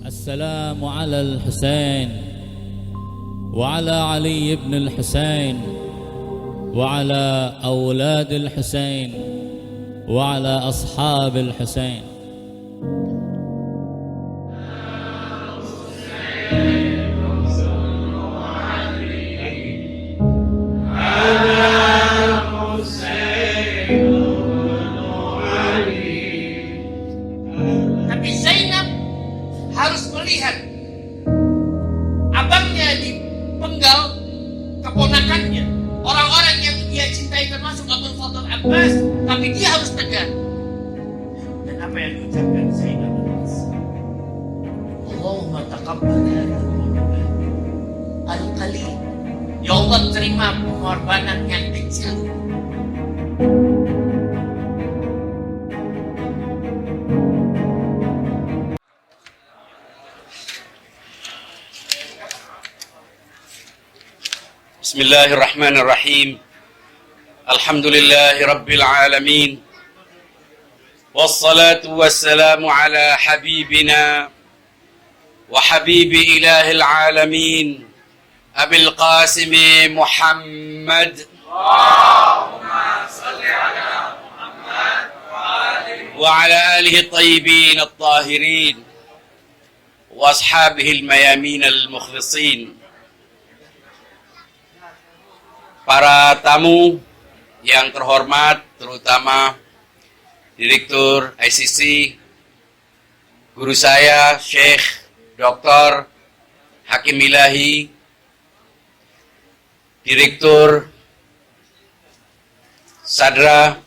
السلام على الحسين وعلى علي بن الحسين وعلى أولاد الحسين وعلى أصحاب الحسين. Tapi Zainab harus melihat abangnya dipenggal keponakannya, orang-orang yang dia cintai termasuk Abul Fadl Abbas, tapi dia harus tegar. Dan apa yang diucapkan Zainab? Allahumma taqabbal al-qalil. Ya Allah, terima pengorbanan yang kecil. Bismillahirrahmanirrahim. Alhamdulillahi Rabbil Alamin. Wassalatu wassalamu ala habibina wa habibi ilahil alamin Abil Qasim Muhammad. Allahumma salli ala Muhammad wa ala alihi tayyibin at-tahirin wa ashabihi al-mayamin al-mukhlisin. Para tamu yang terhormat, terutama Direktur ICC, guru saya, Syekh Dr. Hakim Ilahi, Direktur Sadra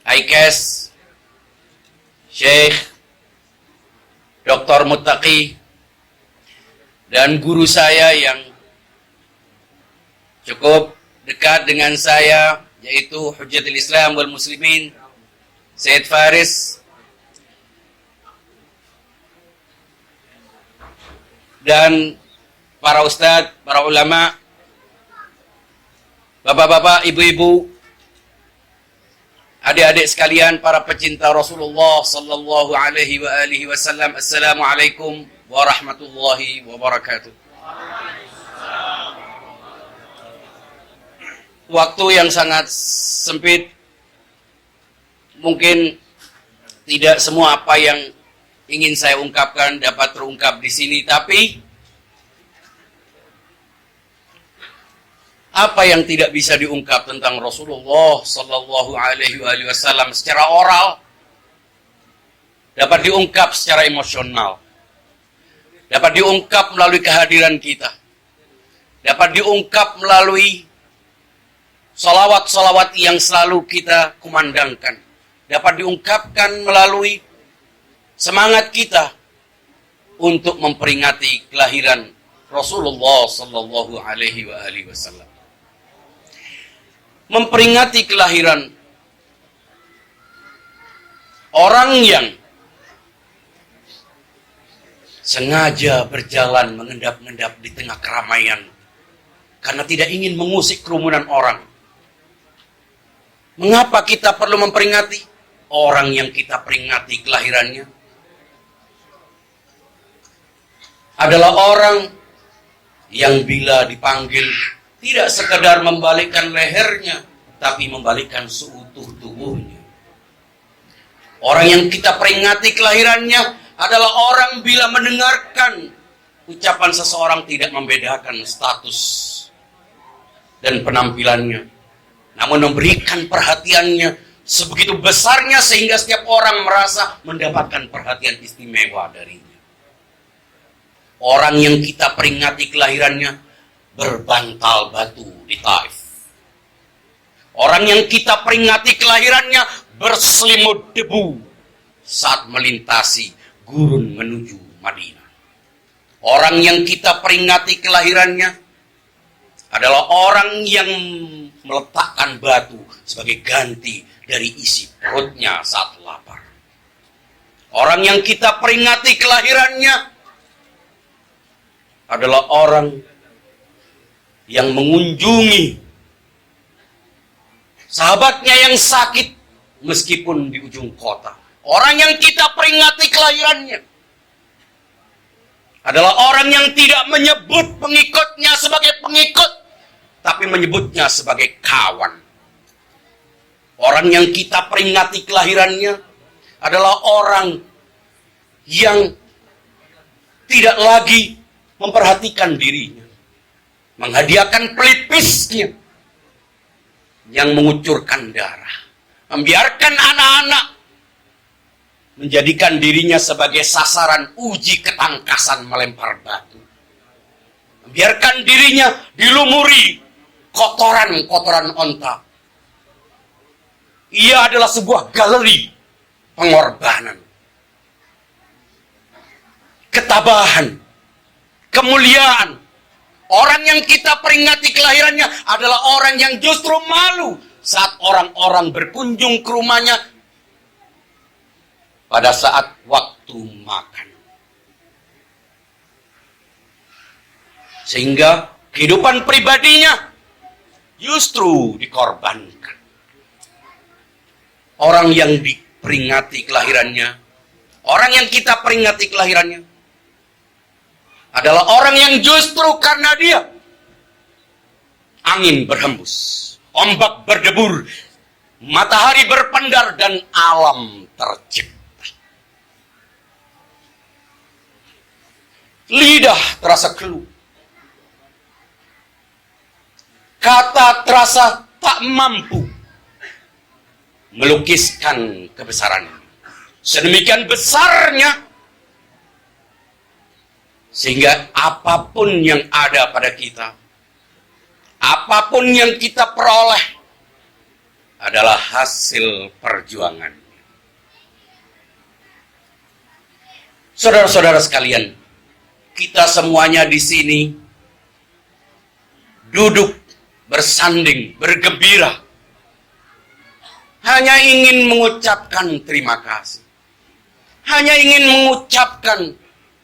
ICAS, Syekh Dr. Muttaqi, dan guru saya yang cukup dekat dengan saya, yaitu Hujjatul Islam wal Muslimin, Sayyid Faris, dan para ustadz, para ulama, bapak-bapak, ibu-ibu, adik-adik sekalian, para pecinta Rasulullah sallallahu alaihi wa alihi wasallam. Assalamualaikum warahmatullahi wabarakatuh. Waktu yang sangat sempit, mungkin tidak semua apa yang ingin saya ungkapkan dapat terungkap di sini, tapi apa yang tidak bisa diungkap tentang Rasulullah sallallahu alaihi wasallam secara oral dapat diungkap secara emosional, dapat diungkap melalui kehadiran kita, dapat diungkap melalui salawat-salawat yang selalu kita kumandangkan, dapat diungkapkan melalui semangat kita untuk memperingati kelahiran Rasulullah sallallahu alaihi wasallam. Memperingati kelahiran orang yang sengaja berjalan mengendap-endap di tengah keramaian karena tidak ingin mengusik kerumunan orang. Mengapa kita perlu memperingati orang yang kita peringati kelahirannya? Adalah orang yang bila dipanggil tidak sekedar membalikkan lehernya, tapi membalikkan seutuh tubuhnya. Orang yang kita peringati kelahirannya adalah orang bila mendengarkan ucapan seseorang tidak membedakan status dan penampilannya, namun memberikan perhatiannya sebegitu besarnya sehingga setiap orang merasa mendapatkan perhatian istimewa darinya. Orang yang kita peringati kelahirannya berbantal batu di Taif. Orang yang kita peringati kelahirannya berselimut debu saat melintasi gurun menuju Madinah. Orang yang kita peringati kelahirannya adalah orang yang meletakkan batu sebagai ganti dari isi perutnya saat lapar. Orang yang kita peringati kelahirannya adalah orang yang mengunjungi sahabatnya yang sakit meskipun di ujung kota. Orang yang kita peringati kelahirannya adalah orang yang tidak menyebut pengikutnya sebagai pengikut, tapi menyebutnya sebagai kawan. Orang yang kita peringati kelahirannya adalah orang yang tidak lagi memperhatikan dirinya, menghadiahkan pelipisnya yang mengucurkan darah, membiarkan anak-anak menjadikan dirinya sebagai sasaran uji ketangkasan melempar batu, membiarkan dirinya dilumuri kotoran-kotoran onta. Ia adalah sebuah galeri pengorbanan, ketabahan, kemuliaan. Orang yang kita peringati kelahirannya adalah orang yang justru malu saat orang-orang berkunjung ke rumahnya pada saat waktu makan. Sehingga kehidupan pribadinya justru dikorbankan. Orang yang diperingati kelahirannya, orang yang kita peringati kelahirannya, adalah orang yang justru karena dia angin berhembus, ombak berdebur, matahari berpendar, dan alam tercipta. Lidah terasa keluh, kata terasa tak mampu melukiskan kebesarannya. Sedemikian besarnya sehingga apapun yang ada pada kita, apapun yang kita peroleh adalah hasil perjuangan. Saudara-saudara sekalian, kita semuanya di sini duduk bersanding, bergembira, hanya ingin mengucapkan terima kasih, hanya ingin mengucapkan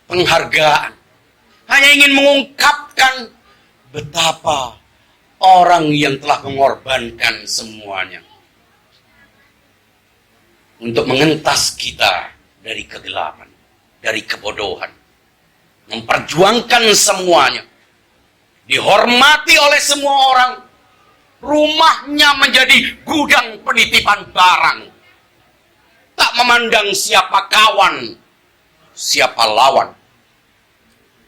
penghargaan, hanya ingin mengungkapkan betapa orang yang telah mengorbankan semuanya untuk mengentas kita dari kegelapan, dari kebodohan, memperjuangkan semuanya, dihormati oleh semua orang. Rumahnya menjadi gudang penitipan barang, tak memandang siapa kawan, siapa lawan.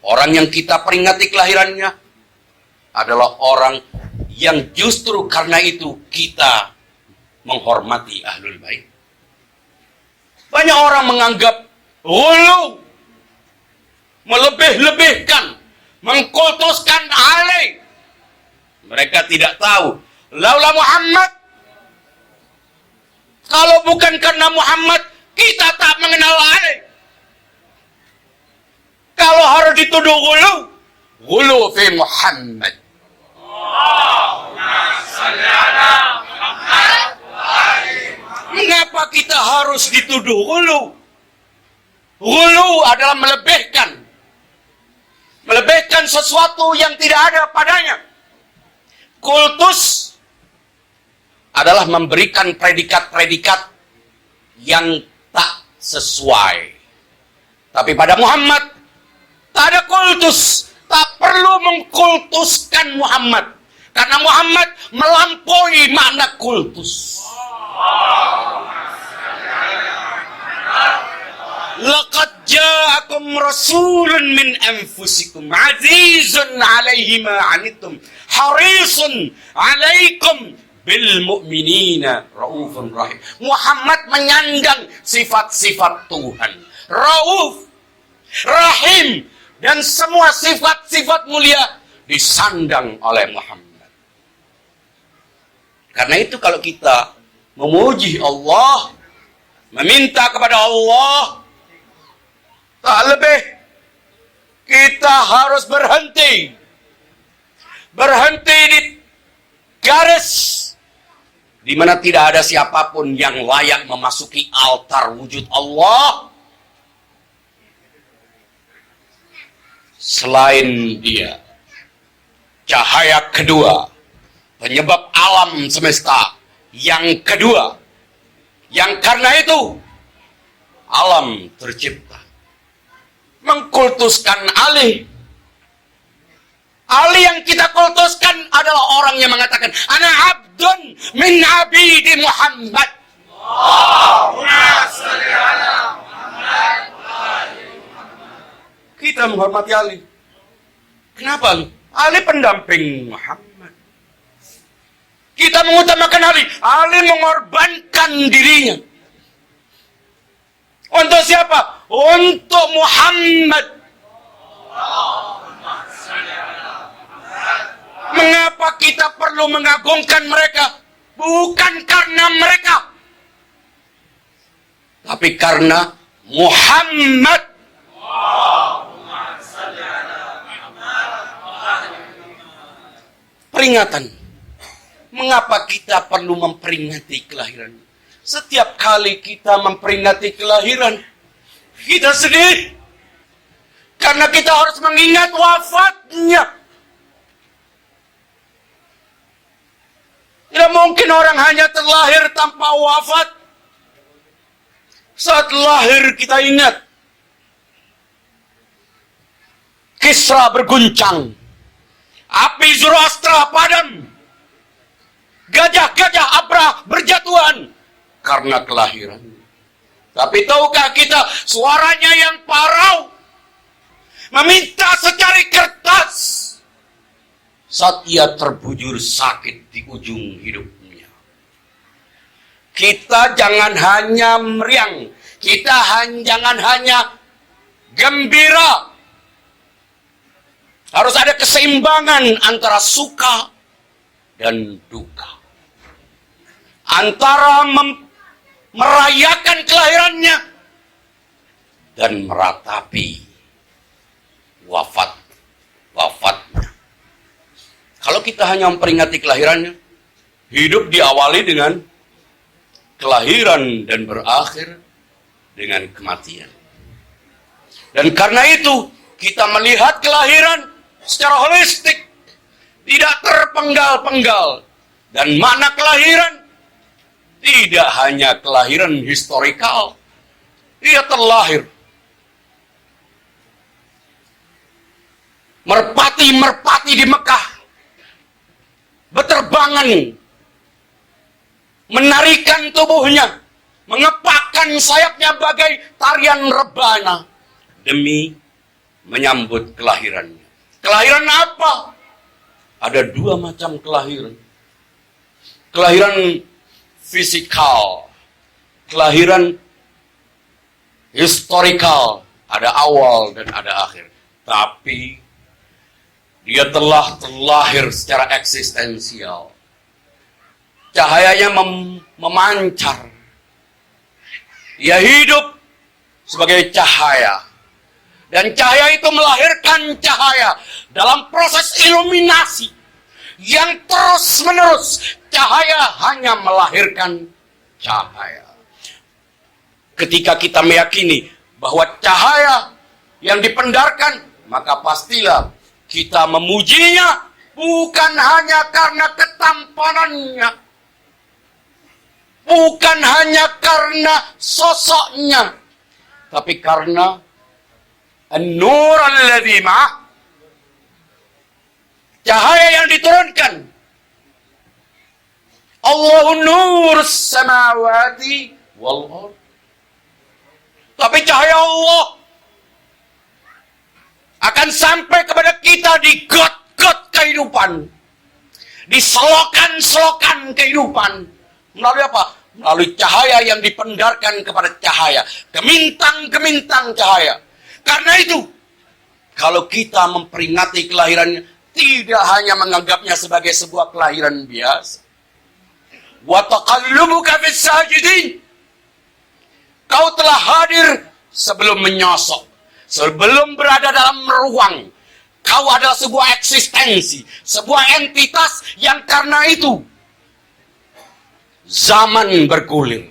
Orang yang kita peringati kelahirannya adalah orang yang justru karena itu kita menghormati Ahlul Bait. Banyak orang menganggap ghulu, melebih-lebihkan, mengkultuskan Ali. Mereka tidak tahu, laula Muhammad, kalau bukan karena Muhammad, kita tak mengenal Ali. Kalau harus dituduh ghulu fi Muhammad. Mengapa kita harus dituduh ghulu? Ghulu adalah melebihkan sesuatu yang tidak ada padanya. Kultus adalah memberikan predikat-predikat yang tak sesuai. Tapi pada Muhammad tak ada kultus, tak perlu mengkultuskan Muhammad, karena Muhammad melampaui makna kultus. Laqad ja'akum rasulun min anfusikum azizun 'alaihi ma 'anittum harisun 'alaikum bil mu'minina raufun rahim. Muhammad menyandang sifat-sifat Tuhan, Rauf, Rahim, dan semua sifat-sifat mulia disandang oleh Muhammad. Karena itu kalau kita memuji Allah, meminta kepada Allah, tak lebih kita harus berhenti di garis di mana tidak ada siapapun yang layak memasuki altar wujud Allah selain Dia. Cahaya kedua, penyebab alam semesta yang kedua, yang karena itu alam tercipta. mengkultuskan Ali. Ali yang kita kultuskan adalah orang yang mengatakan, ana abdun min abidi Muhammad. Kita menghormati Ali. Kenapa? Ali pendamping Muhammad. Kita mengutamakan Ali. Ali mengorbankan dirinya. Untuk siapa? Untuk Muhammad. Mengapa kita perlu mengagungkan mereka? Bukan karena mereka, tapi karena Muhammad. Peringatan. Mengapa kita perlu memperingati kelahiran? Setiap kali kita memperingati kelahiran, kita sedih. Karena kita harus mengingat wafatnya. Tidak mungkin orang hanya terlahir tanpa wafat. Saat lahir kita ingat. Kisra berguncang. Api Zoroastra padam. Gajah-gajah Abrah berjatuhan. Karena kelahiran. Tapi tahukah kita suaranya yang parau. Meminta secari kertas. Saat ia terbujur sakit di ujung hidupnya. Kita jangan hanya meriang. Kita jangan hanya gembira. Harus ada keseimbangan antara suka dan duka. Antara merayakan kelahirannya dan meratapi wafatnya. Kalau kita hanya memperingati kelahirannya, hidup diawali dengan kelahiran dan berakhir dengan kematian. Dan karena itu, kita melihat kelahiran secara holistik, tidak terpenggal-penggal. Dan makna kelahiran tidak hanya kelahiran historikal, ia terlahir. Merpati-merpati di Mekah berterbangan, menarikan tubuhnya, mengepakkan sayapnya bagai tarian rebana demi menyambut kelahirannya. Kelahiran apa? Ada dua macam kelahiran. Kelahiran fisikal, kelahiran historikal, ada awal dan ada akhir. Tapi dia telah terlahir secara eksistensial. Cahayanya memancar. Ia hidup sebagai cahaya. Dan cahaya itu melahirkan cahaya dalam proses iluminasi yang terus-menerus. Cahaya hanya melahirkan cahaya. Ketika kita meyakini bahwa cahaya yang dipendarkan, maka pastilah kita memujinya bukan hanya karena ketampanannya, bukan hanya karena sosoknya, tapi karena An-Nur alladzi ma'ah, cahaya yang diturunkan. Allahu nur samawati wal ard. Tapi cahaya Allah akan sampai kepada kita di got-got kehidupan, di selokan-selokan kehidupan. Melalui apa? Melalui cahaya yang dipendarkan kepada cahaya, gemintang-gemintang cahaya. Karena itu, kalau kita memperingati kelahirannya, tidak hanya menganggapnya sebagai sebuah kelahiran biasa. Wa taqallubuka fis sajidin. Kau telah hadir sebelum menyosok, sebelum berada dalam ruang. Kau adalah sebuah eksistensi, sebuah entitas yang karena itu zaman bergulir.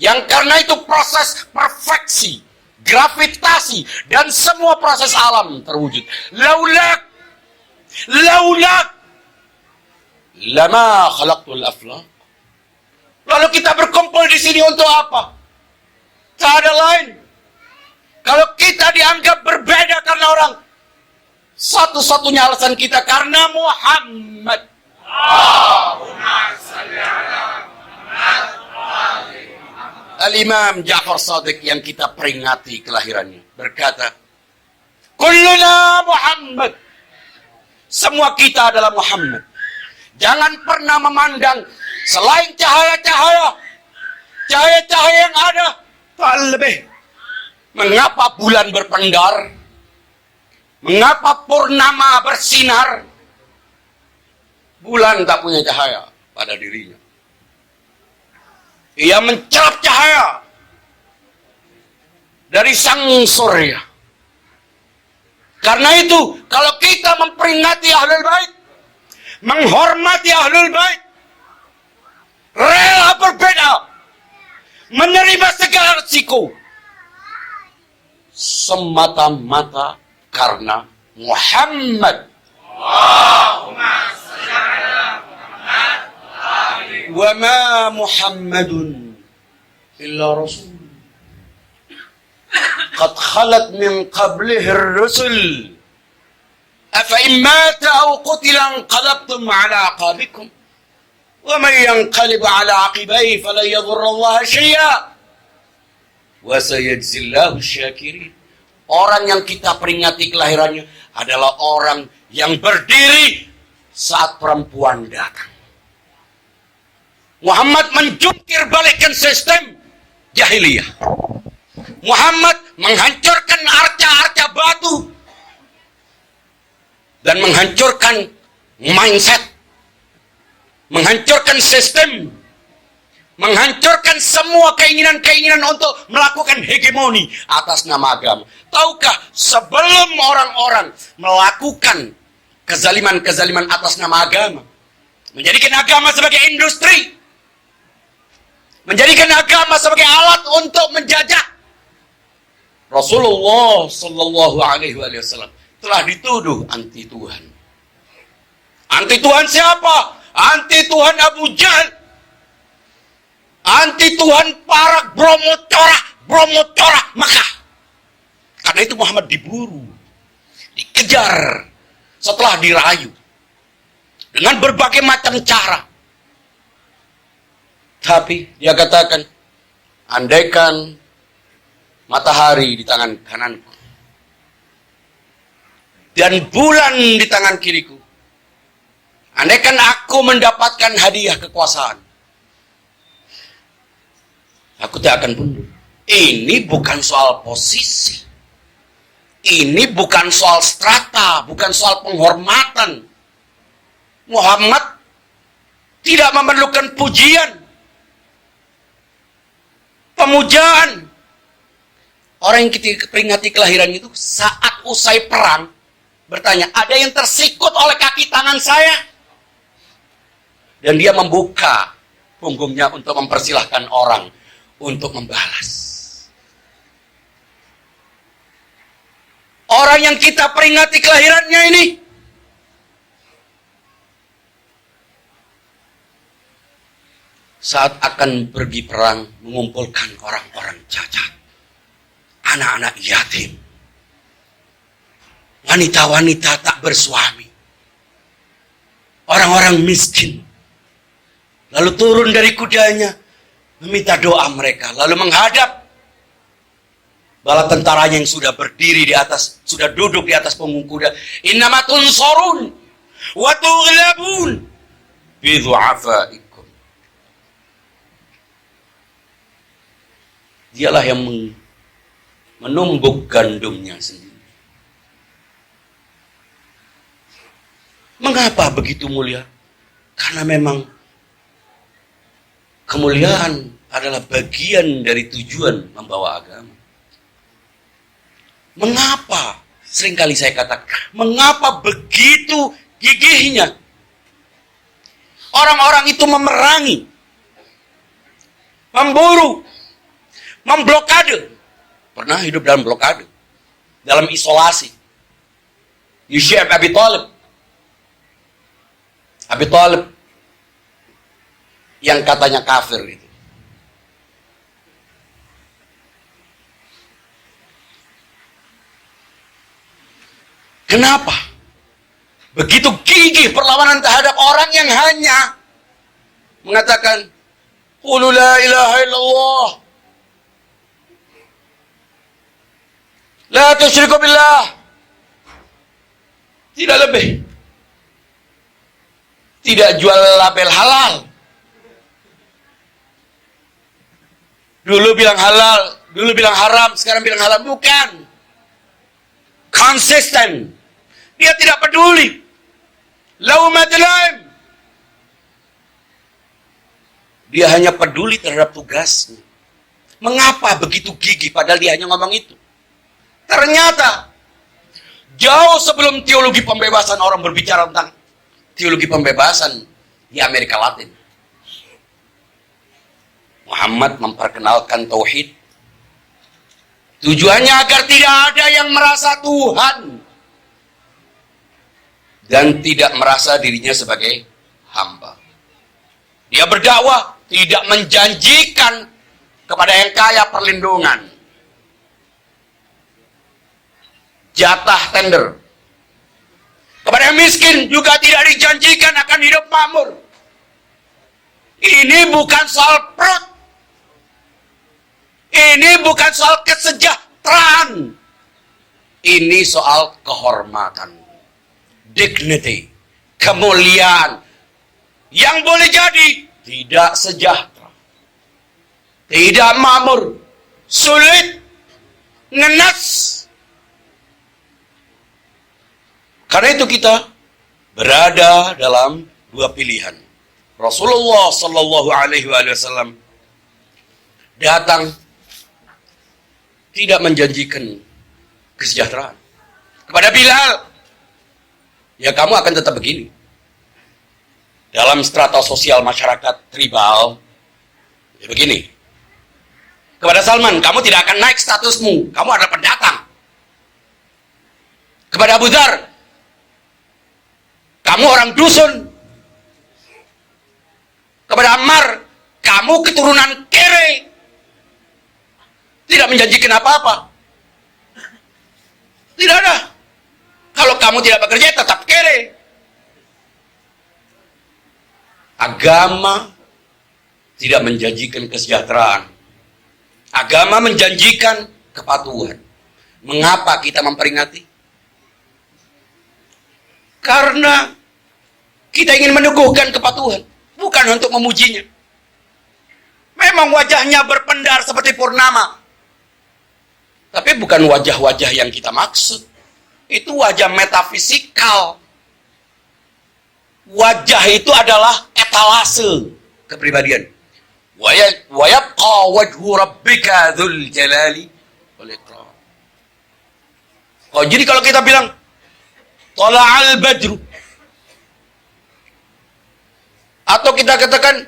Yang karena itu proses perfeksi, gravitasi, dan semua proses alam terwujud. Laulak lama khalaqtul aflaq. Lalu kita berkumpul di sini untuk apa? Tak ada lain. Kalau kita di dianggap berbeda karena orang. Satu-satunya alasan kita karena Muhammad. Al-Imam Ja'far Shadiq yang kita peringati kelahirannya berkata, Kulluna Muhammad. Semua kita adalah Muhammad. Jangan pernah memandang selain cahaya-cahaya yang ada. Tak lebih. Mengapa bulan berpendar? Mengapa purnama bersinar? Bulan tak punya cahaya pada dirinya. Ia mencerap cahaya dari sang surya. Karena itu, kalau kita memperingati Ahlul Bait, menghormati Ahlul Bait, rela berbeda, menerima segala risiko, semata-mata karena Muhammad. Wa ma Muhammadun illa rasul qad khalat min qablihi ar-rusul afa in mata aw qutila anqalabtum ala aqabikum wa man yanqalib ala aqibaihi falan yadhurra Allah syai'a wa sayajzi Allahu syakirin. Orang yang kita peringati kelahirannya adalah orang yang berdiri saat perempuan datang. Muhammad menjungkir balikkan sistem jahiliyah. Muhammad menghancurkan arca-arca batu dan menghancurkan mindset, menghancurkan sistem, menghancurkan semua keinginan-keinginan untuk melakukan hegemoni atas nama agama. Tahukah, sebelum orang-orang melakukan kezaliman-kezaliman atas nama agama, menjadikan agama sebagai industri, menjadikan agama sebagai alat untuk menjajah, Rasulullah Sallallahu Alaihi Wasallam telah dituduh anti Tuhan. Anti Tuhan siapa? Anti Tuhan Abu Jahal. Anti Tuhan para Bromo-Corah Makkah. Karena itu Muhammad diburu, dikejar, setelah dirayu dengan berbagai macam cara. Tapi dia katakan, andaikan matahari di tangan kananku dan bulan di tangan kiriku, andaikan aku mendapatkan hadiah kekuasaan, aku tidak akan mundur. Ini bukan soal posisi, ini bukan soal strata, bukan soal penghormatan. Muhammad tidak memerlukan pujian, pemujaan. Orang yang kita peringati kelahiran itu saat usai perang bertanya, ada yang tersikut oleh kaki tangan saya? Dan dia membuka punggungnya untuk mempersilahkan orang untuk membalas. Orang yang kita peringati kelahirannya ini saat akan pergi perang mengumpulkan orang-orang cacat, anak-anak yatim, wanita-wanita tak bersuami, orang-orang miskin. Lalu turun dari kudanya, meminta doa mereka, lalu menghadap bala tentaranya yang sudah berdiri di atas, sudah duduk di atas punggung kuda. Innama tunsarun wa tughlabun bi du'afaikum. Dialah yang menumbuk gandumnya sendiri. Mengapa begitu mulia? Karena memang kemuliaan adalah bagian dari tujuan membawa agama. Mengapa? Seringkali saya katakan, mengapa begitu gigihnya orang-orang itu memerangi, memburu, memblokade. Pernah hidup dalam blokade, dalam isolasi. Syekh Abi Thalib yang katanya kafir itu. Kenapa? Begitu gigih perlawanan terhadap orang yang hanya mengatakan qulu la ilaha illallah, la tusyriku billah. Tidak lebih. Tidak jual label halal. Dulu bilang halal, dulu bilang haram, sekarang bilang halal. Bukan. Konsisten. Dia tidak peduli. Laumat laim. Dia hanya peduli terhadap tugasnya. Mengapa begitu gigih padahal dia hanya ngomong itu? Ternyata jauh sebelum teologi pembebasan orang berbicara tentang teologi pembebasan di Amerika Latin, Muhammad memperkenalkan tauhid. Tujuannya agar tidak ada yang merasa Tuhan dan tidak merasa dirinya sebagai hamba. Dia berdakwah tidak menjanjikan kepada yang kaya perlindungan, jatah tender. Kepada yang miskin juga tidak dijanjikan akan hidup makmur. Ini bukan soal perut. Ini bukan soal kesejahteraan. Ini soal kehormatan, dignity, kemuliaan. Yang boleh jadi tidak sejahtera, tidak makmur, sulit, ngenas. Karena itu kita berada dalam dua pilihan. Rasulullah Sallallahu Alaihi Wasallam datang tidak menjanjikan kesejahteraan kepada Bilal. Ya kamu akan tetap begini. Dalam strata sosial masyarakat tribal, ya begini. Kepada Salman, kamu tidak akan naik statusmu, kamu adalah pendatang. Kepada Abu Dzar, kamu orang dusun. Kepada Ammar, kamu keturunan kere. Tidak menjanjikan apa-apa. Tidak ada. Kalau kamu tidak bekerja, tetap kere. Agama tidak menjanjikan kesejahteraan. Agama menjanjikan kepatuhan. Mengapa kita memperingati? Karena kita ingin meneguhkan kepatuhan, bukan untuk memujinya. Memang wajahnya berpendar seperti purnama, tapi bukan wajah-wajah yang kita maksud. Itu wajah metafisikal. Wajah itu adalah etalase kepribadian. Wa yabqa wajhu rabbika dzul jalali wal ikram. Oh, jadi kalau kita bilang Tola'al badru, atau kita katakan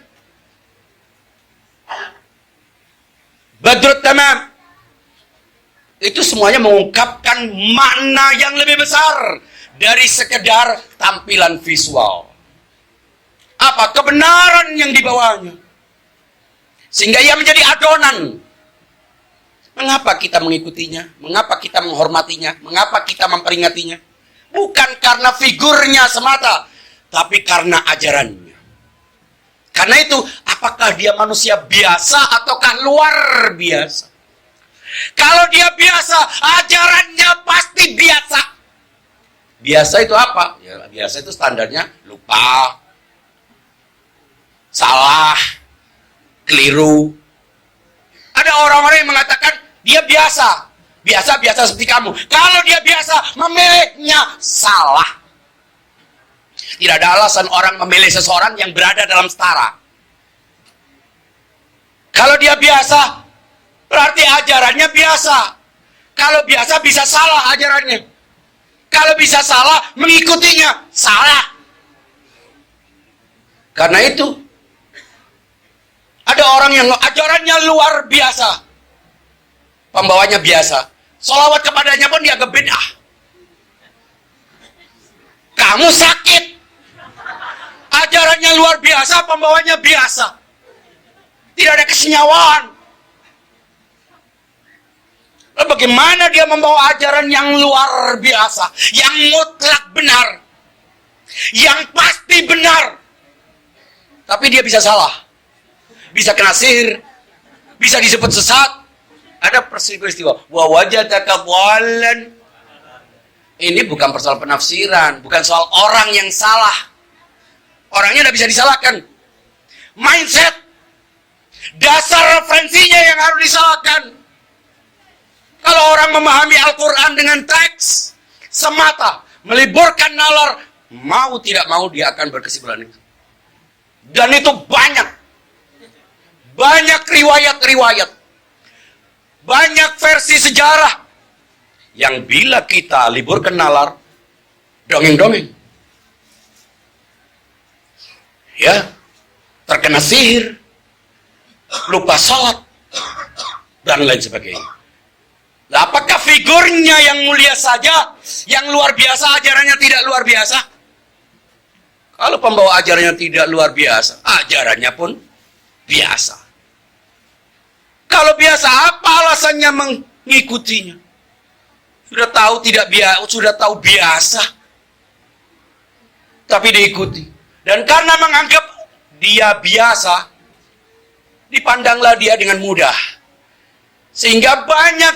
Badrut tamam, itu semuanya mengungkapkan makna yang lebih besar dari sekedar tampilan visual. Apa kebenaran yang dibawanya, sehingga ia menjadi adonan. Mengapa kita mengikutinya? Mengapa kita menghormatinya? Mengapa kita memperingatinya? Bukan karena figurnya semata, tapi karena ajarannya. Karena itu, apakah dia manusia biasa ataukah luar biasa? Kalau dia biasa, ajarannya pasti biasa. Biasa itu apa? Ya, biasa itu standarnya lupa, salah, keliru. Ada orang-orang yang mengatakan dia biasa. Biasa-biasa seperti kamu. Kalau dia biasa, memilihnya salah. Tidak ada alasan orang memilih seseorang yang berada dalam setara. Kalau dia biasa, berarti ajarannya biasa. Kalau biasa bisa salah ajarannya. Kalau bisa salah, mengikutinya salah. Karena itu, ada orang yang ajarannya luar biasa, pembawanya biasa. Sholawat kepadanya pun dianggap bid'ah. Kamu sakit. Ajarannya luar biasa, pembawanya biasa. Tidak ada kesenyawaan. Lalu bagaimana dia membawa ajaran yang luar biasa, yang mutlak benar, yang pasti benar, tapi dia bisa salah, bisa kena sihir, bisa disebut sesat. Ada peristiwa wa wajadaka dhallan. Ini bukan persoalan penafsiran, bukan soal orang yang salah. Orangnya tidak bisa disalahkan. Mindset, dasar referensinya yang harus disalahkan. Kalau orang memahami Al-Quran dengan teks semata, meliburkan nalar, mau tidak mau dia akan berkesimpulan itu. Dan itu banyak. Banyak riwayat-riwayat. Banyak versi sejarah. Yang bila kita liburkan nalar, dongeng-dongeng. Ya, terkena sihir, lupa sholat, dan lain sebagainya. Nah, apakah figurnya yang mulia saja, yang luar biasa, ajarannya tidak luar biasa? Kalau pembawa ajarannya tidak luar biasa, ajarannya pun biasa. Kalau biasa, apa alasannya mengikutinya? Sudah tahu tidak biasa, sudah tahu biasa, tapi diikuti. Dan karena menganggap dia biasa, dipandanglah dia dengan mudah. Sehingga banyak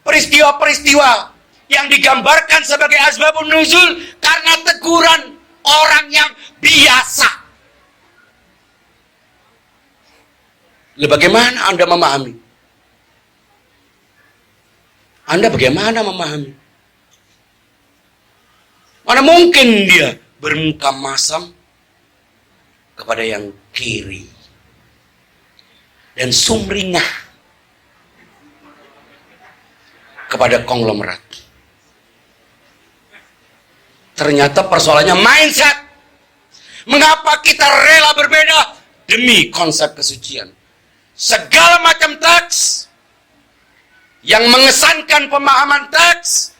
peristiwa-peristiwa yang digambarkan sebagai asbabun nuzul karena teguran orang yang biasa. Lalu bagaimana Anda memahami? Anda bagaimana memahami? Mana mungkin dia bermuka masam kepada yang kiri dan sumringah kepada konglomerat. Ternyata persoalannya mindset. Mengapa kita rela berbeda demi konsep kesucian? Segala macam teks yang mengesankan pemahaman teks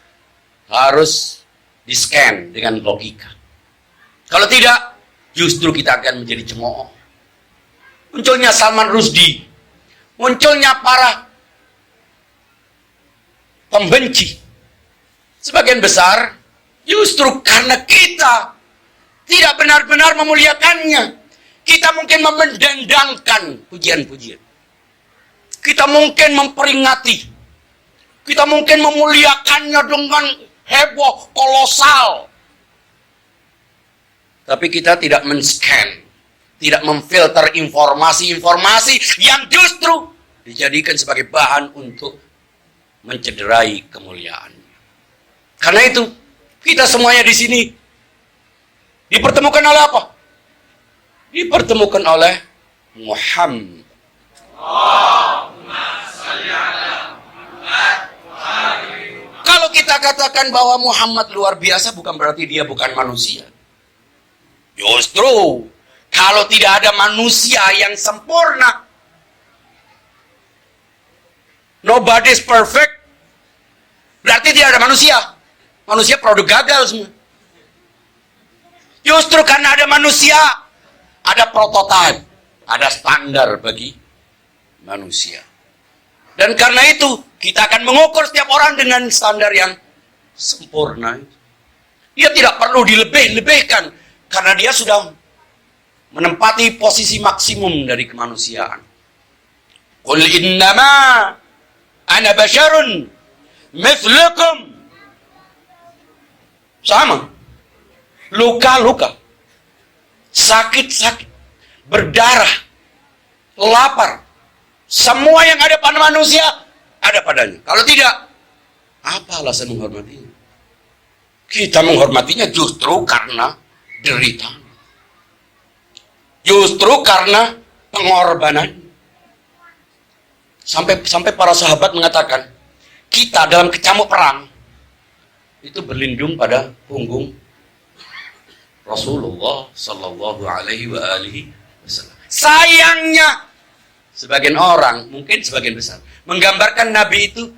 harus di-scan dengan logika. Kalau tidak, justru kita akan menjadi cemooh. Munculnya Salman Rushdie, munculnya para pembenci. Sebagian besar justru karena kita tidak benar-benar memuliakannya. Kita mungkin memendandangkan pujian-pujian. Kita mungkin memperingati. Kita mungkin memuliakannya dengan heboh, kolosal. Tapi kita tidak men-scan, tidak memfilter informasi-informasi yang justru dijadikan sebagai bahan untuk mencederai kemuliaan. Karena itu, kita semuanya di sini dipertemukan oleh apa? Dipertemukan oleh Muhammad. Kalau kita katakan bahwa Muhammad luar biasa, bukan berarti dia bukan manusia. Justru, kalau tidak ada manusia yang sempurna, nobody's perfect, berarti tidak ada manusia. Manusia produk gagal semua. Justru karena ada manusia, ada prototipe, ada standar bagi manusia. Dan karena itu, kita akan mengukur setiap orang dengan standar yang sempurna. Dia tidak perlu dilebih-lebihkan, karena dia sudah menempati posisi maksimum dari kemanusiaan. Qul innama ana basyarun mithlukum. Sama. Luka-luka. Sakit-sakit. Berdarah. Lapar. Semua yang ada pada manusia ada padanya. Kalau tidak, apa alasan menghormatinya? Kita menghormatinya justru karena derita. Justru karena pengorbanan. Sampai para sahabat mengatakan, kita dalam kecamuk perang itu berlindung pada punggung Rasulullah Sallallahu Alaihi Wasallam. Sayangnya, sebagian orang, mungkin sebagian besar, menggambarkan Nabi itu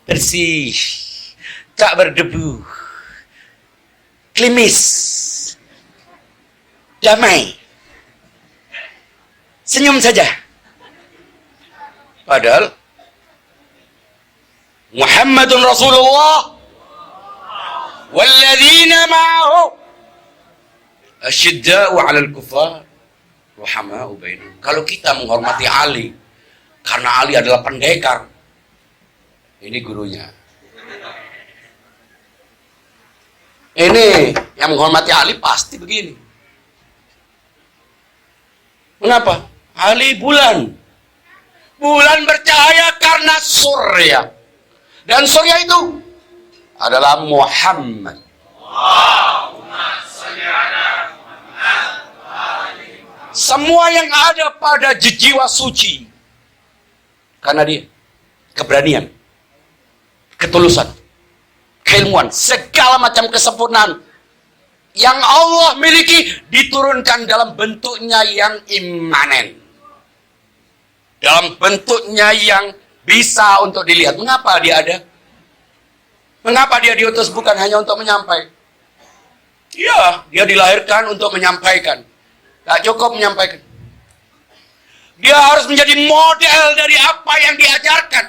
bersih, tak berdebu, klimis, damai, senyum saja. Padahal Muhammadun Rasulullah walladzina ma'ahu asyidda'u 'alal kuffar ruhama'u bainahum. Kalau kita menghormati Ali karena Ali adalah pendekar, ini gurunya. Ini yang menghormati Ali pasti begini. Mengapa? Ali bulan. Bulan bercahaya karena surya. Dan surya itu adalah Muhammad. Semua yang ada pada jiwa suci karena dia keberanian, ketulusan, keilmuan, segala macam kesempurnaan yang Allah miliki diturunkan dalam bentuknya yang imanen, dalam bentuknya yang bisa untuk dilihat. Mengapa dia ada? Mengapa dia diutus? Bukan hanya untuk menyampaikan. Iya, dia dilahirkan untuk menyampaikan. Tak cukup menyampaikan. Dia harus menjadi model dari apa yang diajarkan.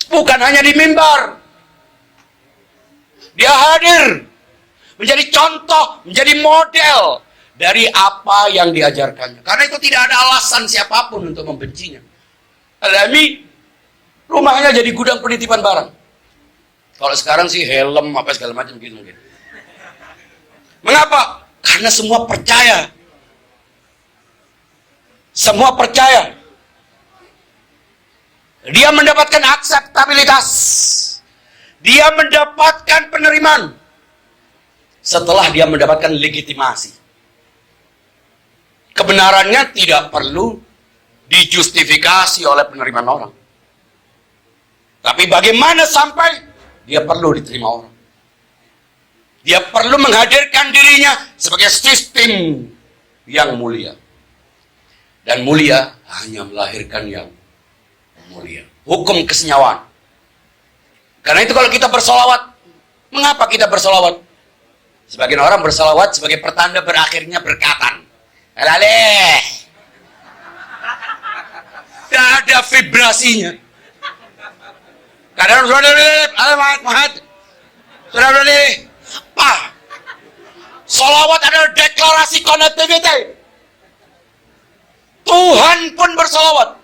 Bukan hanya di mimbar. Dia hadir menjadi contoh, menjadi model dari apa yang diajarkannya. Karena itu tidak ada alasan siapapun untuk membencinya. Alami rumahnya jadi gudang penitipan barang. Kalau sekarang sih helm apa segala macam gitu mungkin. Mengapa? Karena semua percaya. Semua percaya. Dia mendapatkan akseptabilitas. Dia mendapatkan penerimaan. Setelah dia mendapatkan legitimasi. Kebenarannya tidak perlu dijustifikasi oleh penerimaan orang. Tapi bagaimana sampai dia perlu diterima orang. Dia perlu menghadirkan dirinya sebagai sistem yang mulia. Dan mulia hanya melahirkan yang mulia. Hukum kesenyawaan. Karena itu kalau kita bersolawat, mengapa kita bersolawat? Sebagian orang bersolawat sebagai pertanda berakhirnya berkatan. Alaleh. Tidak ada vibrasinya. Kadang sudah apa? Solawat adalah deklarasi connectivity. Tuhan pun bersolawat.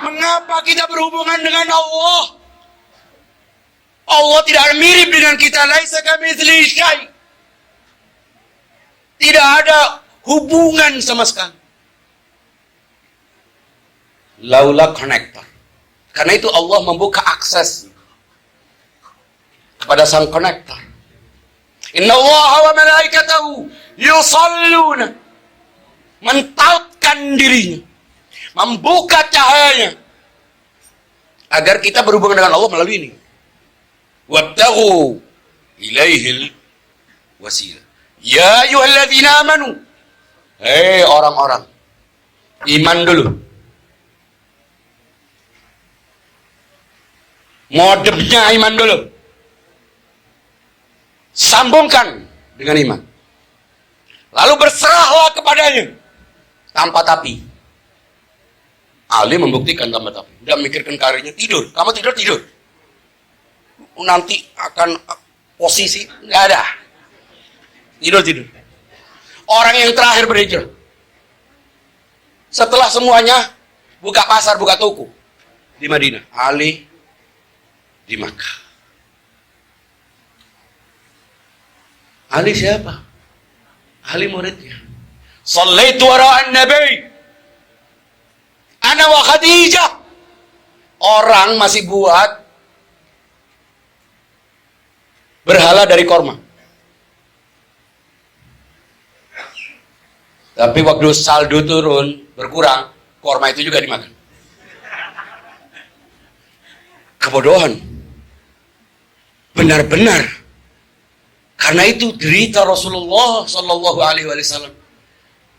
Mengapa kita berhubungan dengan Allah? Allah tidak mirip dengan kita. Laisa kamitslihi syai'. Tidak ada hubungan sama sekali. Laula connector. Karena itu Allah membuka akses kepada sang konektor. Inna Allah wa malaikatahu yusalluna. Mentautkan dirinya. Membuka cahayanya. Agar kita berhubungan dengan Allah melalui ini. Wabtaghu ilaihil wasilah. Ya ayyuhalladzina amanu. Hei orang-orang. Iman dulu. Modemnya iman dulu. Sambungkan dengan iman. Lalu berserahlah kepadanya. Tanpa tapi. Ali membuktikan tanpa tapi. Tidak memikirkan karirnya. Tidur. Kamu tidur. Nanti akan posisi. Nggak ada. Tidur. Orang yang terakhir berhijrah. Setelah semuanya. Buka pasar, buka toko. Di Madinah. Ali di Makkah. Ali siapa? Ali muridnya. Shallaitu wara'an nabi. Ana wa Khadijah. Orang masih buat berhala dari korma. Tapi waktu saldo turun, berkurang, korma itu juga dimakan. Kebodohan. Benar-benar. Karena itu derita Rasulullah Sallallahu Alaihi Wasallam,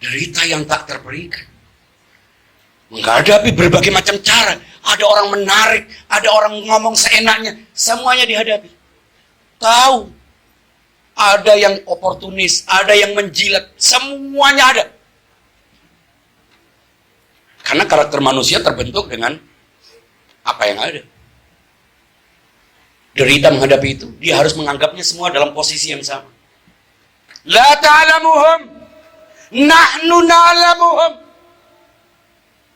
derita yang tak terberikan. Menghadapi berbagai macam cara. Ada orang menarik, ada orang ngomong seenaknya, semuanya dihadapi. Tahu ada yang oportunis, ada yang menjilat, semuanya ada. Karena karakter manusia terbentuk dengan apa yang ada. Derita menghadapi itu, dia harus menganggapnya semua dalam posisi yang sama. La ta'lamuhum, nahnu na'lamuhum.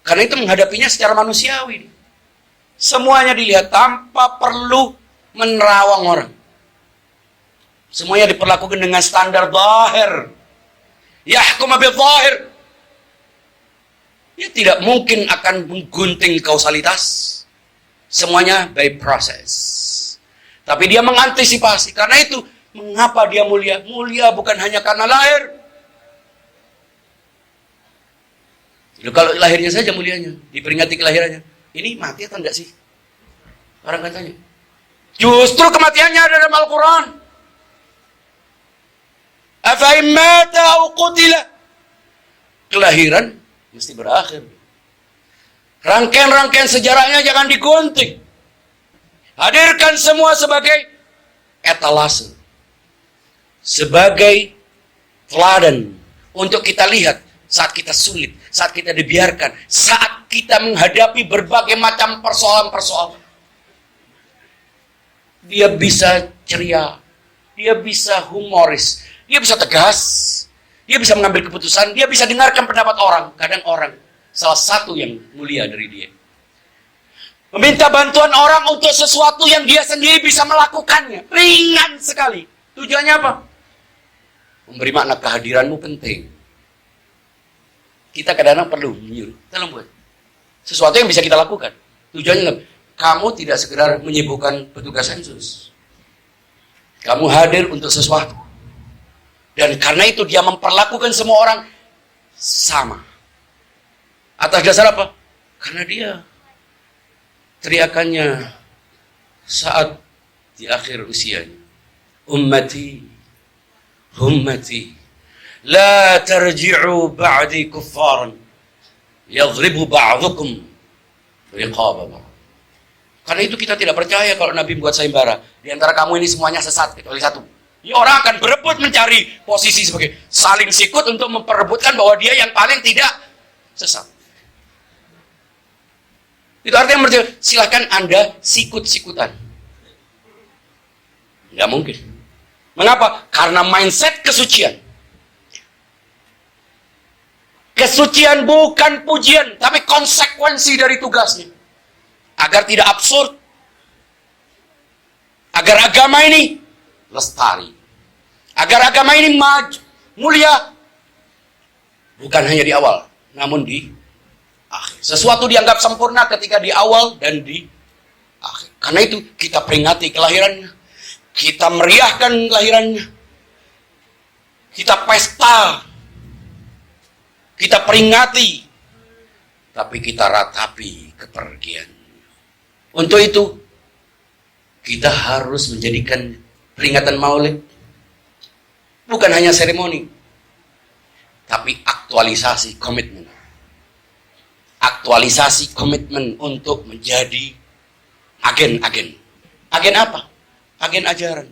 Karena itu menghadapinya secara manusiawi. Semuanya dilihat tanpa perlu menerawang orang. Semuanya diperlakukan dengan standar zahir. Yahkum bil zahir. Ya tidak mungkin akan menggunting kausalitas. Semuanya by process. Tapi dia mengantisipasi. Karena itu, mengapa dia mulia? Mulia bukan hanya karena lahir. Kalau lahirnya saja mulianya, diperingati kelahirannya. Ini mati atau enggak sih? Orang kan tanya. Justru kematiannya ada dalam Al-Quran. Afaim mata au qutila. Kelahiran mesti berakhir. Rangkaian-rangkaian sejarahnya jangan digunting. Hadirkan semua sebagai etalase. Sebagai teladan. Untuk kita lihat saat kita sulit, saat kita dibiarkan, saat kita menghadapi berbagai macam persoalan-persoalan. Dia bisa ceria, dia bisa humoris, dia bisa tegas, dia bisa mengambil keputusan, dia bisa dengarkan pendapat orang. Kadang orang, salah satu yang mulia dari dia, meminta bantuan orang untuk sesuatu yang dia sendiri bisa melakukannya. Ringan sekali. Tujuannya apa? Memberi makna kehadiranmu penting. Kita kadang-kadang perlu menyuruh, tolong buat sesuatu yang bisa kita lakukan. Tujuannya, kamu tidak sekedar menyibukkan petugas sensus. Kamu hadir untuk sesuatu. Dan karena itu dia memperlakukan semua orang sama. Atas dasar apa? Karena dia teriakannya saat di akhir usianya. Ummati, ummati. La tarji'u ba'di kuffaran yadhribu ba'dukum riqaba ba'd. Karena itu kita tidak percaya kalau Nabi buat sayembara. Di antara kamu ini semuanya sesat kecuali satu. Ya, orang akan berebut mencari posisi sebagai saling sikut untuk memperebutkan bahwa dia yang paling tidak sesat. Itu artinya percaya. Silahkan Anda sikut-sikutan. Nggak mungkin. Mengapa? Karena mindset kesucian. Kesucian bukan pujian, tapi konsekuensi dari tugasnya. Agar tidak absurd. Agar agama ini lestari. Agar agama ini maju, mulia. Bukan hanya di awal, namun di akhir. Sesuatu dianggap sempurna ketika di awal dan di akhir. Karena itu kita peringati kelahirannya. Kita meriahkan kelahirannya. Kita pesta. Kita peringati, tapi kita ratapi kepergian. Untuk itu, kita harus menjadikan peringatan Maulid bukan hanya seremoni, tapi aktualisasi komitmen. Aktualisasi komitmen untuk menjadi agen-agen. Agen apa? Agen ajaran.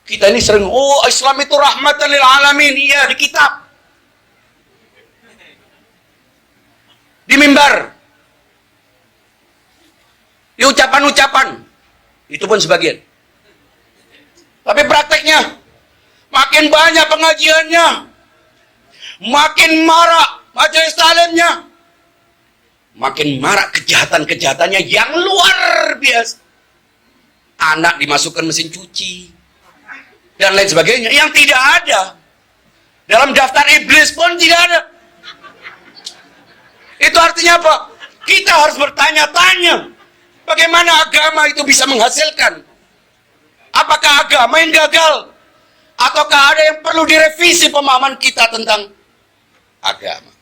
Kita ini sering, oh Islam itu rahmatan lil alamin. Iya, di kitab. Di mimbar, di ucapan-ucapan, itu pun sebagian. Tapi prakteknya, makin banyak pengajiannya, makin marak majelis taklimnya, makin marak kejahatan-kejahatannya yang luar biasa. Anak dimasukkan mesin cuci, dan lain sebagainya, yang tidak ada. Dalam daftar iblis pun tidak ada. Itu artinya apa? Kita harus bertanya-tanya. Bagaimana agama itu bisa menghasilkan? Apakah agama yang gagal? Ataukah ada yang perlu direvisi pemahaman kita tentang agama?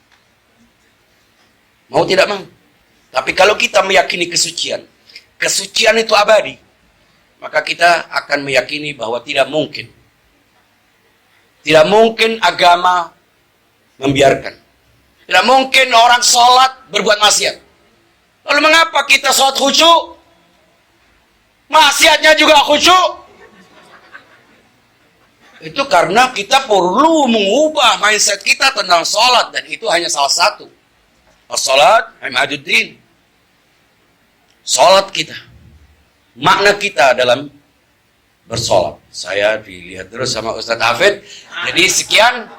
Mau tidak mau. Tapi kalau kita meyakini kesucian, kesucian itu abadi, maka kita akan meyakini bahwa tidak mungkin agama membiarkan. Tidak mungkin orang sholat berbuat maksiat. Lalu mengapa kita sholat khusyuk? Maksiatnya juga khusyuk. Itu karena kita perlu mengubah mindset kita tentang sholat. Dan itu hanya salah satu. As-sholat, imaduddin. Sholat kita. Makna kita dalam bersolat. Saya dilihat terus sama Ustadz Hafid. Jadi sekian,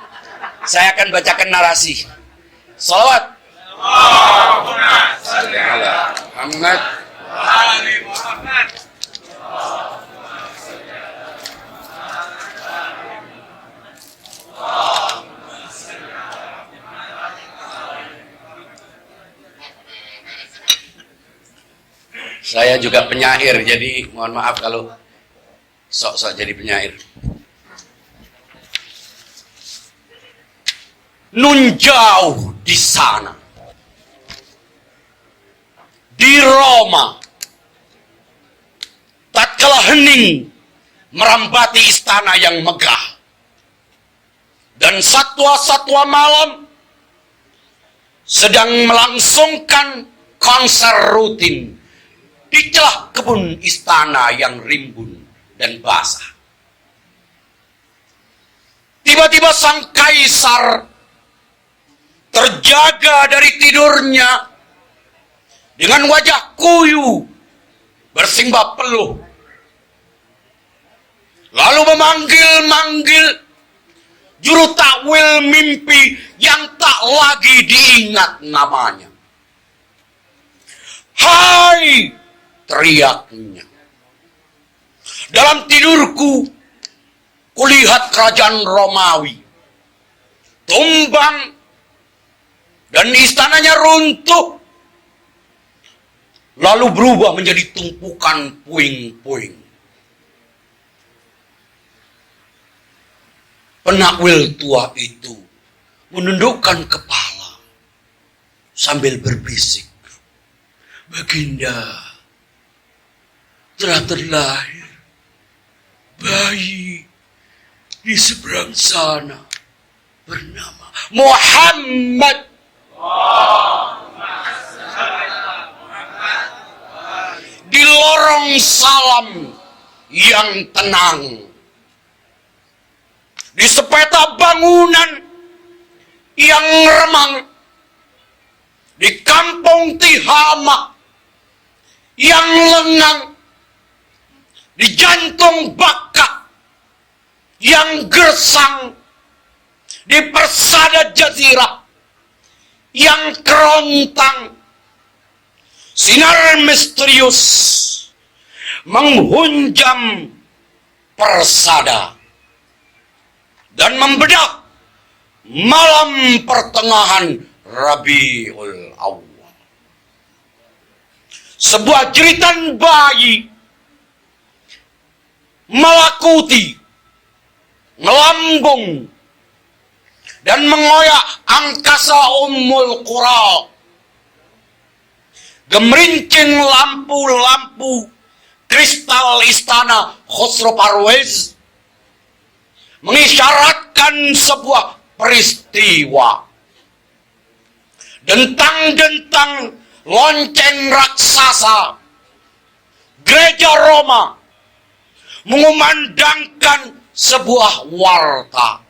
saya akan bacakan narasi. Salawat. Allahumma shalli ala Muhammad wa ali Muhammad. Saya juga penyair, jadi mohon maaf kalau sok-sok jadi penyair. Nun jauh di sana, di Roma, tatkala hening merambati istana yang megah, dan satwa-satwa malam sedang melangsungkan konser rutin di celah kebun istana yang rimbun dan basah. Tiba-tiba sang kaisar terjaga dari tidurnya dengan wajah kuyu bersimbah peluh, lalu memanggil-manggil juru takwil mimpi yang tak lagi diingat namanya. Hai, teriaknya, dalam tidurku kulihat kerajaan Romawi tumbang dan istananya runtuh, lalu berubah menjadi tumpukan puing-puing. Penakwil tua itu menundukkan kepala sambil berbisik, "Baginda, telah terlahir bayi di seberang sana bernama Muhammad." Di lorong salam yang tenang, di sepeta bangunan yang remang, di kampung Tihama yang lengang, di jantung Baka yang gersang, di persada Jazirah yang kerontang, sinar misterius menghunjam persada dan membedah malam pertengahan Rabiul Awal. Sebuah jeritan bayi melakuti, melambung, dan mengoyak angkasa Ummul Qura. Gemerincing lampu-lampu kristal istana Khosrow Parvez mengisyaratkan sebuah peristiwa. Dentang-dentang lonceng raksasa gereja Roma mengumandangkan sebuah warta.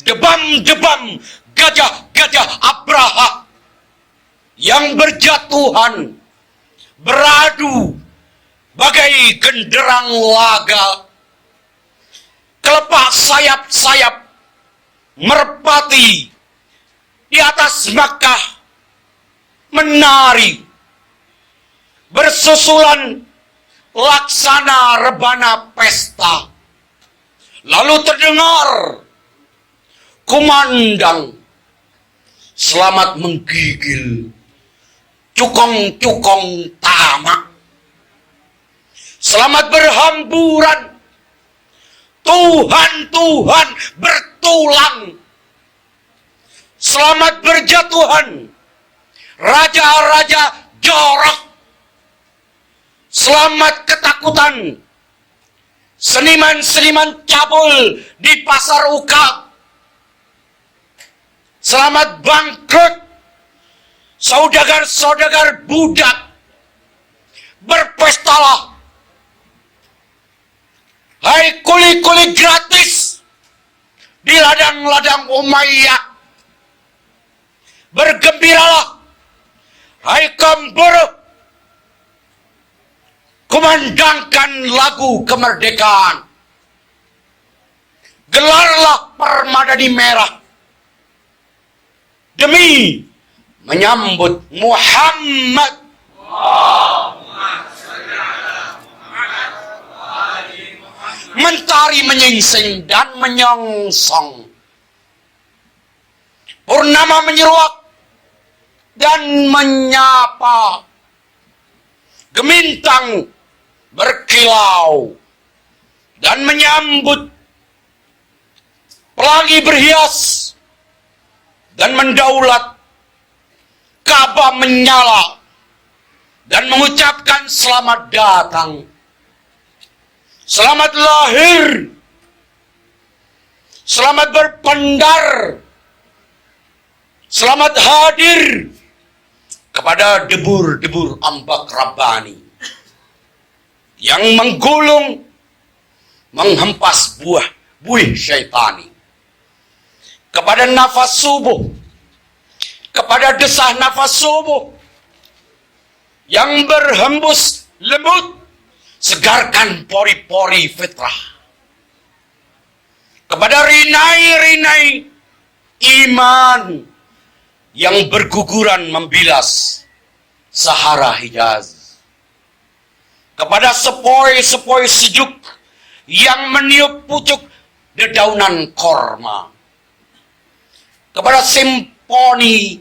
Debam-debam gajah-gajah Abraha yang berjatuhan, beradu bagai genderang laga, kelepak sayap-sayap merpati di atas Makkah menari bersusulan laksana rebana pesta. Lalu terdengar kumandang selamat menggigil cukong-cukong tamak, selamat berhamburan, Tuhan-Tuhan bertulang, selamat berjatuhan, raja-raja jorok, selamat ketakutan, seniman-seniman cabul di pasar Ukab, selamat bangkrut, saudagar-saudagar budak, berpestalah. Hai kuli-kuli gratis di ladang-ladang Umayyah, bergembiralah. Hai kaum buruh, kumandangkan lagu kemerdekaan. Gelarlah permadani merah demi menyambut Muhammad. Mentari menyingsing dan menyongsong, purnama menyeruak dan menyapa, gemintang berkilau dan menyambut, pelangi berhias dan mendaulat, Ka'bah menyala dan mengucapkan selamat datang, selamat lahir, selamat berpendar, selamat hadir kepada debur-debur ambak Rabbani yang menggulung, menghempas buih syaitani, kepada nafas subuh, kepada desah nafas subuh yang berhembus lembut, segarkan pori-pori fitrah, kepada rinai-rinai iman yang berguguran membilas Sahara Hijaz, kepada sepoi-sepoi sejuk yang meniup pucuk dedaunan korma, kepada simponi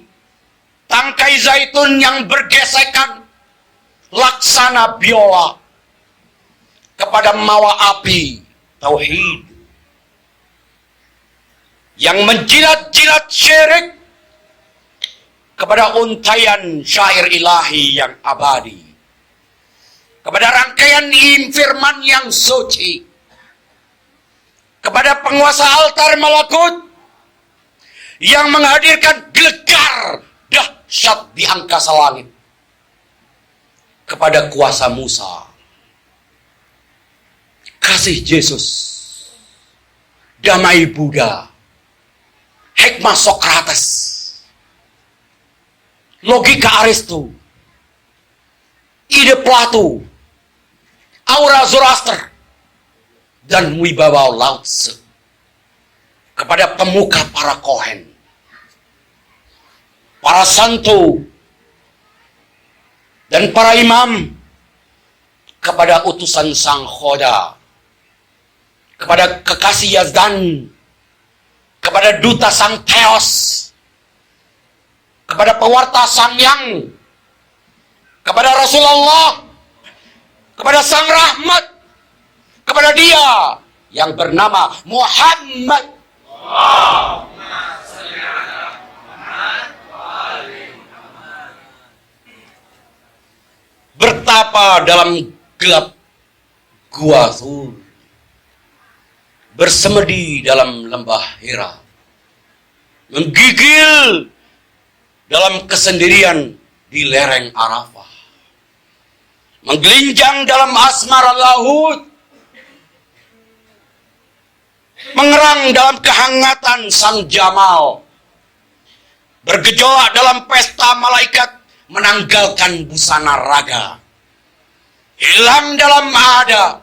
tangkai zaitun yang bergesekan laksana biola, kepada mawa api tauhid yang menjilat-jilat syirik, kepada untaian syair ilahi yang abadi, kepada rangkaian firman yang suci, kepada penguasa altar malakut yang menghadirkan gelegar dahsyat di angkasa langit, kepada kuasa Musa, kasih Yesus, damai Buddha, hikmah Sokrates, logika Aristo, ide Plato, aura Zoroaster, dan wibawa Lao Tse, kepada pemuka para Kohen, para santo, dan para imam, kepada utusan Sang Khoda, kepada kekasih Yazdan, kepada duta Sang Theos, kepada pewarta Sang Yang, kepada Rasulullah, kepada Sang Rahmat, kepada Dia yang bernama Muhammad. Bertapa dalam gelap gua Thur, bersemedi dalam lembah Hira, menggigil dalam kesendirian di lereng Arafah, menggelinjang dalam asmara laut, mengerang dalam kehangatan Sang Jamal, bergejolak dalam pesta malaikat, menanggalkan busana raga, hilang dalam ada,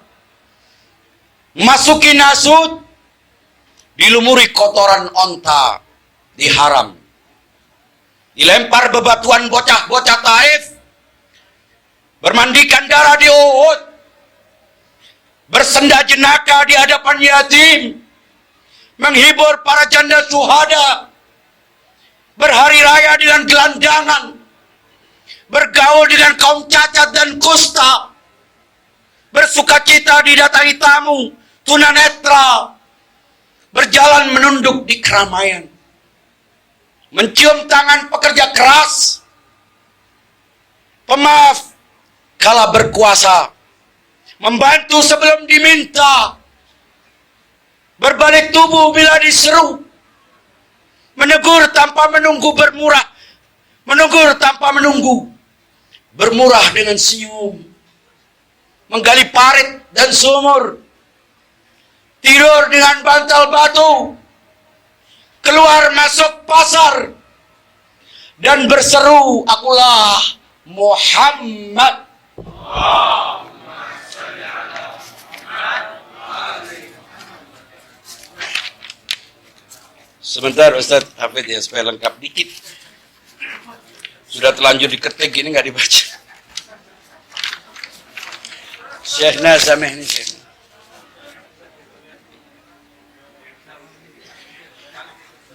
masuki nasut, dilumuri kotoran onta di haram, dilempar bebatuan bocah-bocah Taif, bermandikan darah di Uhud, bersenda jenaka di hadapan yatim, menghibur para janda syuhada, berhari raya dengan gelandangan, bergaul dengan kaum cacat dan kusta, bersukacita didatangi tamu, tunanetra, berjalan menunduk di keramaian, mencium tangan pekerja keras, pemaaf kala berkuasa, membantu sebelum diminta, berbalik tubuh bila diseru, menegur tanpa menunggu bermurah, menegur tanpa menunggu, bermurah dengan senyum, menggali parit dan sumur, tidur dengan bantal batu, keluar masuk pasar, dan berseru, akulah Muhammad. Sebentar Ustaz Hafid ya, supaya lengkap dikit. Sudah terlanjur diketik, ini nggak dibaca. Syekhna sameh nih Syekhna.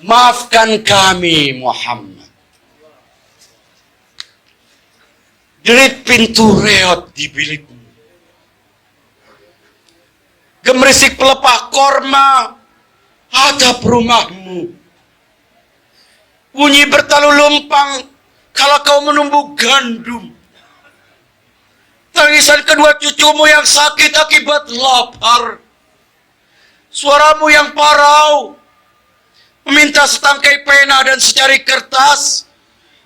Maafkan kami Muhammad. Derit pintu reot di bilikmu. Gemerisik pelepah korma atap rumahmu. Bunyi bertalu lumpang kalau kau menumbuk gandum. Tangisan kedua cucumu yang sakit akibat lapar. Suaramu yang parau meminta setangkai pena dan secari kertas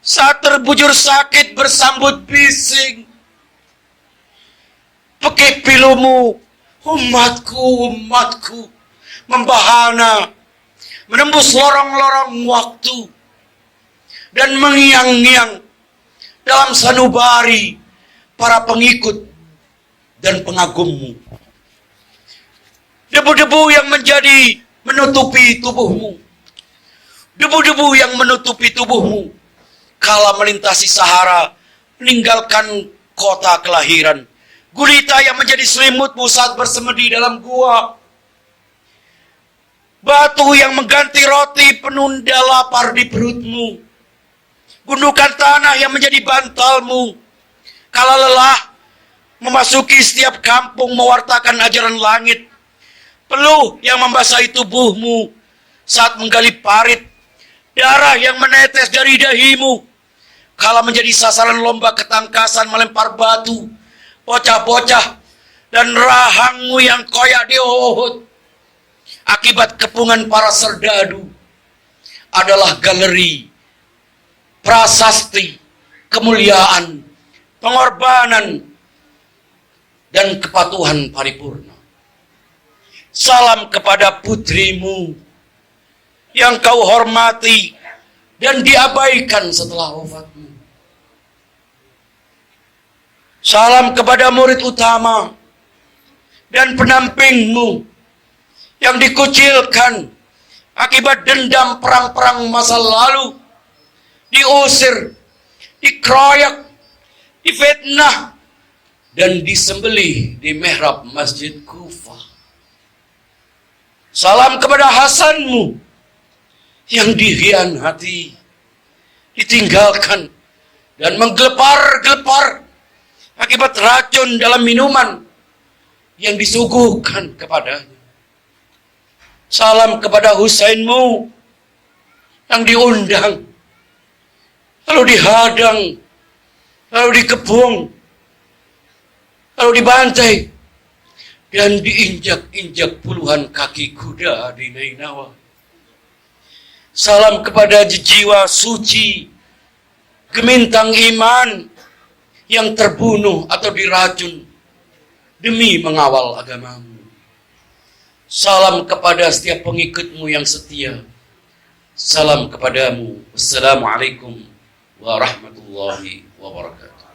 saat terbujur sakit bersambut bising. Pekik pilumu, umatku, umatku, membahana, menembus lorong-lorong waktu, dan mengiang-ngiang dalam sanubari para pengikut dan pengagummu. Debu-debu yang menjadi menutupi tubuhmu. Debu-debu yang menutupi tubuhmu kala melintasi Sahara, meninggalkan kota kelahiran. Gulita yang menjadi selimutmu saat bersemedi dalam gua. Batu yang mengganti roti penunda lapar di perutmu. Gundukan tanah yang menjadi bantalmu kala lelah memasuki setiap kampung mewartakan ajaran langit. Peluh yang membasahi tubuhmu saat menggali parit. Darah yang menetes dari dahimu kala menjadi sasaran lomba ketangkasan melempar batu, bocah-bocah, dan rahangmu yang koyak di Uhud akibat kepungan para serdadu adalah galeri prasasti, kemuliaan, pengorbanan, dan kepatuhan paripurna. Salam kepada putrimu yang kau hormati dan diabaikan setelah wafatmu. Salam kepada murid utama dan pendampingmu yang dikucilkan akibat dendam perang-perang masa lalu, diusir, dikeroyak, difitnah, dan disembelih di mihrab Masjid Kufah. Salam kepada Hasanmu yang dikhianati, ditinggalkan, dan menggelepar-gelepar akibat racun dalam minuman yang disuguhkan kepadanya. Salam kepada Husainmu yang diundang, lalu dihadang, lalu dikepung, lalu dibantai, dan diinjak-injak puluhan kaki kuda di Nainawa. Salam kepada jiwa suci, gemintang iman yang terbunuh atau diracun demi mengawal agamamu. Salam kepada setiap pengikutmu yang setia. Salam kepadamu. Wassalamualaikum warahmatullahi wabarakatuh.